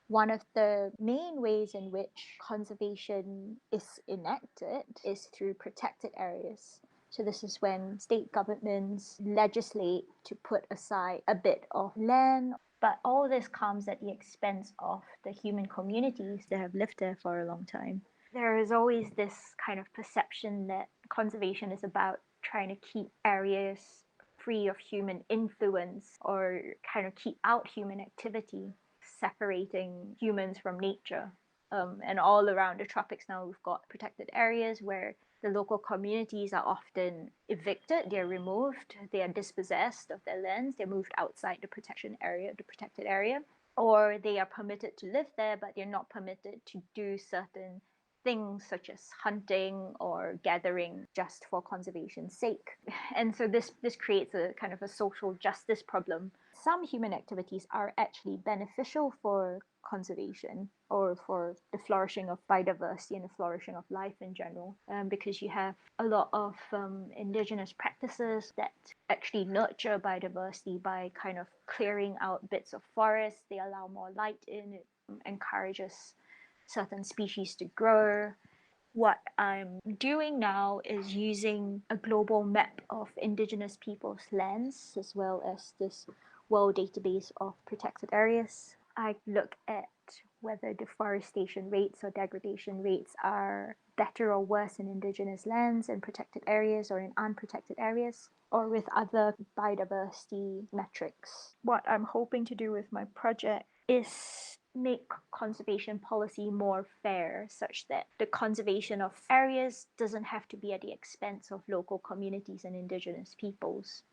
One of the main ways in which conservation is enacted is through protected areas. So this is when state governments legislate to put aside a bit of land, but all this comes at the expense of the human communities that have lived there for a long time. There is always this kind of perception that conservation is about trying to keep areas free of human influence or kind of keep out human activity, separating humans from nature. And all around the tropics now, we've got protected areas where the local communities are often evicted, they're removed, they are dispossessed of their lands, they're moved outside the protection area, the protected area, or they are permitted to live there, but they're not permitted to do certain things such as hunting or gathering just for conservation's sake. And so this creates a kind of a social justice problem. Some human activities are actually beneficial for conservation or for the flourishing of biodiversity and the flourishing of life in general, because you have a lot of indigenous practices that actually nurture biodiversity by kind of clearing out bits of forest. They allow more light in, it encourages certain species to grow. What I'm doing now is using a global map of indigenous peoples' lands as well as this world database of protected areas. I look at whether deforestation rates or degradation rates are better or worse in indigenous lands and protected areas or in unprotected areas, or with other biodiversity metrics. What I'm hoping to do with my project is make conservation policy more fair, such that the conservation of areas doesn't have to be at the expense of local communities and indigenous peoples.